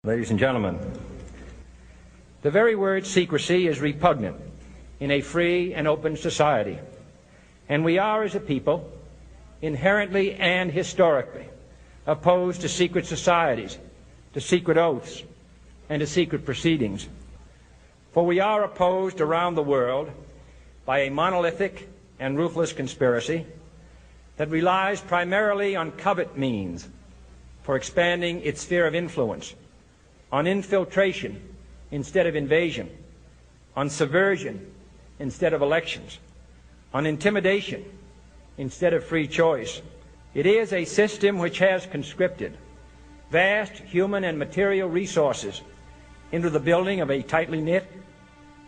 Ladies and gentlemen, the very word secrecy is repugnant in a free and open society, and we are, as a people, inherently and historically opposed to secret societies, to secret oaths, and to secret proceedings. For we are opposed around the world by a monolithic and ruthless conspiracy that relies primarily on covert means for expanding its sphere of influence, on infiltration instead of invasion, on subversion instead of elections, on intimidation instead of free choice. It is a system which has conscripted vast human and material resources into the building of a tightly knit,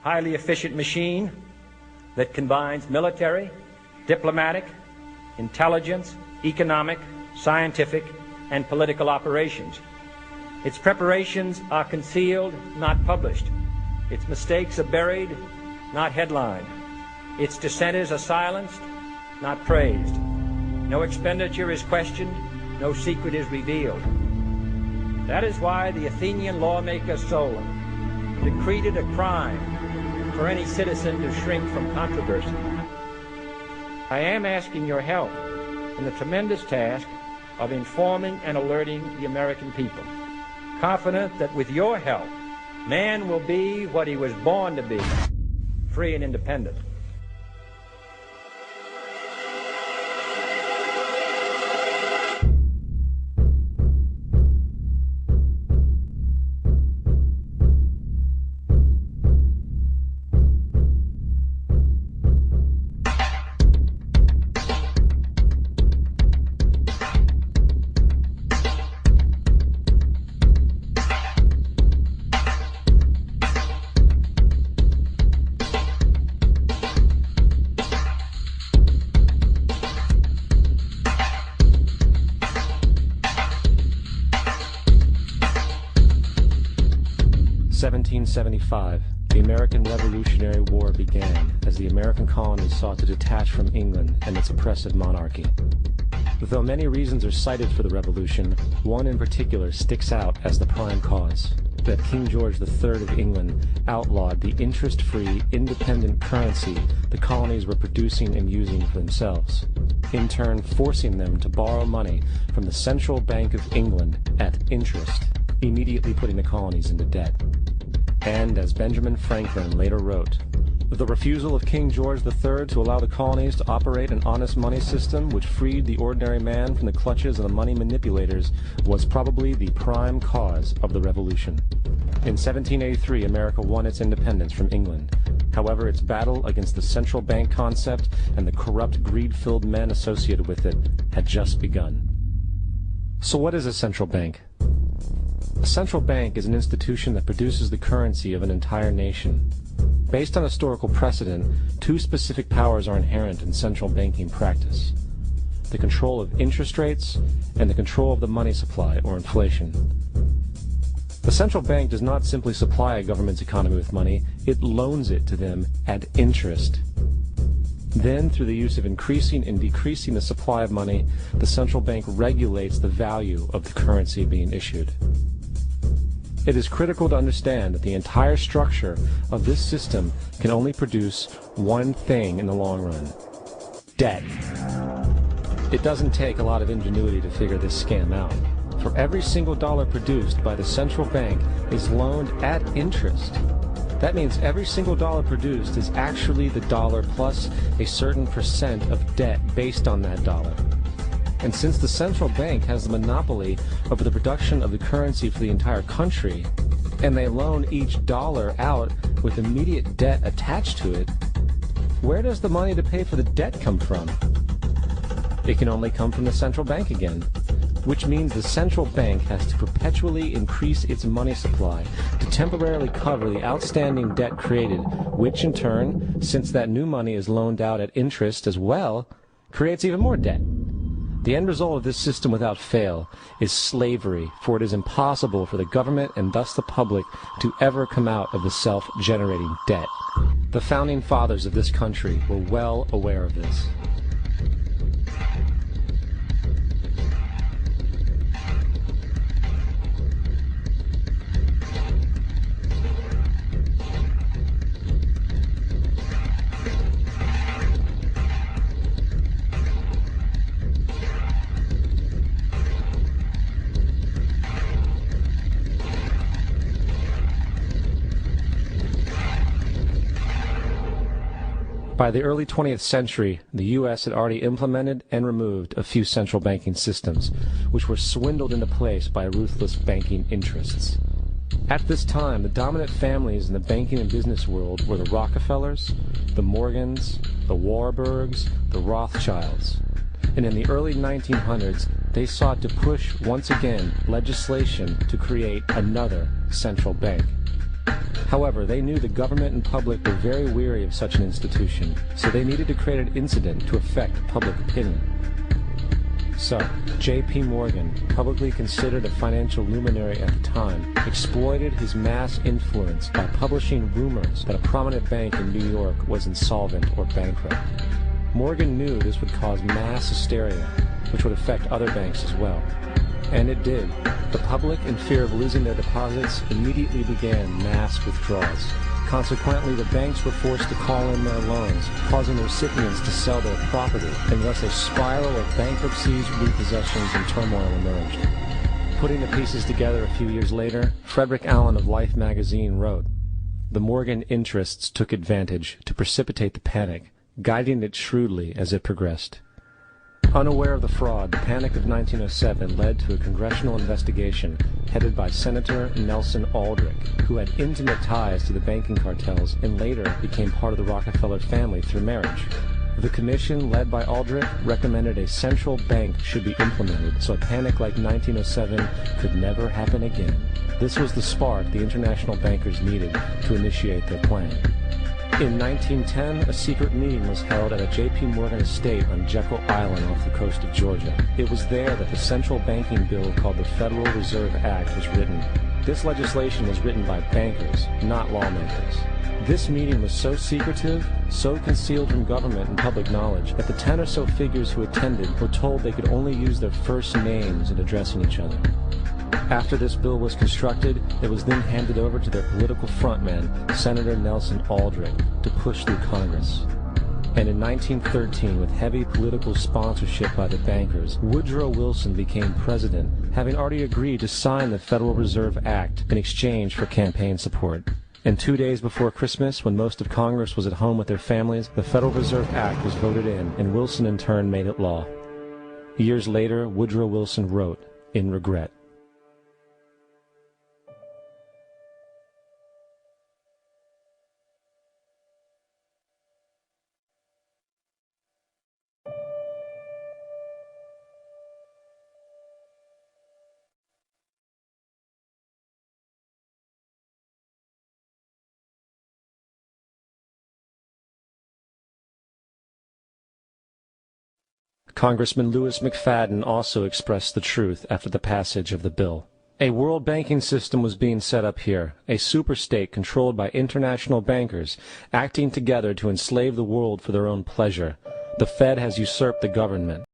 highly efficient machine that combines military, diplomatic, intelligence, economic, scientific, and political operations. Its preparations are concealed, not published. Its mistakes are buried, not headlined. Its dissenters are silenced, not praised. No expenditure is questioned, no secret is revealed. That is why the Athenian lawmaker Solon decreed it a crime for any citizen to shrink from controversy. I am asking your help in the tremendous task of informing and alerting the American people, confident that with your help, man will be what he was born to be, free and independent. In 1775, the American Revolutionary War began as the American colonies sought to detach from England and its oppressive monarchy. Though many reasons are cited for the revolution, one in particular sticks out as the prime cause: that King George III of England outlawed the interest-free, independent currency the colonies were producing and using for themselves, in turn forcing them to borrow money from the Central Bank of England at interest, immediately putting the colonies into debt. And, as Benjamin Franklin later wrote, the refusal of King George III to allow the colonies to operate an honest money system which freed the ordinary man from the clutches of the money manipulators was probably the prime cause of the revolution. In 1783, America won its independence from England. However, its battle against the central bank concept and the corrupt, greed-filled men associated with it had just begun. So what is a central bank? A central bank is an institution that produces the currency of an entire nation. Based on historical precedent, two specific powers are inherent in central banking practice: the control of interest rates and the control of the money supply, or inflation. The central bank does not simply supply a government's economy with money, it loans it to them at interest. Then, through the use of increasing and decreasing the supply of money, the central bank regulates the value of the currency being issued. It is critical to understand that the entire structure of this system can only produce one thing in the long run: debt. It doesn't take a lot of ingenuity to figure this scam out. For every single dollar produced by the central bank is loaned at interest. That means every single dollar produced is actually the dollar plus a certain percent of debt based on that dollar. And since the central bank has the monopoly over the production of the currency for the entire country, and they loan each dollar out with immediate debt attached to it, where does the money to pay for the debt come from? It can only come from the central bank again, which means the central bank has to perpetually increase its money supply to temporarily cover the outstanding debt created, which in turn, since that new money is loaned out at interest as well, creates even more debt. The end result of this system without fail is slavery, for it is impossible for the government and thus the public to ever come out of the self-generating debt. The founding fathers of this country were well aware of this. By the early 20th century, the U.S. had already implemented and removed a few central banking systems, which were swindled into place by ruthless banking interests. At this time, the dominant families in the banking and business world were the Rockefellers, the Morgans, the Warburgs, the Rothschilds. And in the early 1900s, they sought to push, once again, legislation to create another central bank. However, they knew the government and public were very weary of such an institution, so they needed to create an incident to affect public opinion. So, J.P. Morgan, publicly considered a financial luminary at the time, exploited his mass influence by publishing rumors that a prominent bank in New York was insolvent or bankrupt. Morgan knew this would cause mass hysteria, which would affect other banks as well. And it did. The public, in fear of losing their deposits, immediately began mass withdrawals. Consequently, the banks were forced to call in their loans, causing the recipients to sell their property, and thus a spiral of bankruptcies, repossessions, and turmoil emerged. Putting the pieces together a few years later, Frederick Allen of Life magazine wrote, "The Morgan interests took advantage to precipitate the panic, guiding it shrewdly as it progressed." Unaware of the fraud, the Panic of 1907 led to a congressional investigation headed by Senator Nelson Aldrich, who had intimate ties to the banking cartels and later became part of the Rockefeller family through marriage. The commission, led by Aldrich, recommended a central bank should be implemented so a panic like 1907 could never happen again. This was the spark the international bankers needed to initiate their plan. In 1910, a secret meeting was held at a J.P. Morgan estate on Jekyll Island off the coast of Georgia. It was there that the central banking bill called the Federal Reserve Act was written. This legislation was written by bankers, not lawmakers. This meeting was so secretive, so concealed from government and public knowledge, that the 10 or so figures who attended were told they could only use their first names in addressing each other. After this bill was constructed, it was then handed over to their political frontman, Senator Nelson Aldrich, to push through Congress. And in 1913, with heavy political sponsorship by the bankers, Woodrow Wilson became president, having already agreed to sign the Federal Reserve Act in exchange for campaign support. And 2 days before Christmas, when most of Congress was at home with their families, the Federal Reserve Act was voted in, and Wilson in turn made it law. Years later, Woodrow Wilson wrote, in regret, Congressman Louis McFadden also expressed the truth after the passage of the bill. A world banking system was being set up here, a superstate controlled by international bankers, acting together to enslave the world for their own pleasure. The Fed has usurped the government.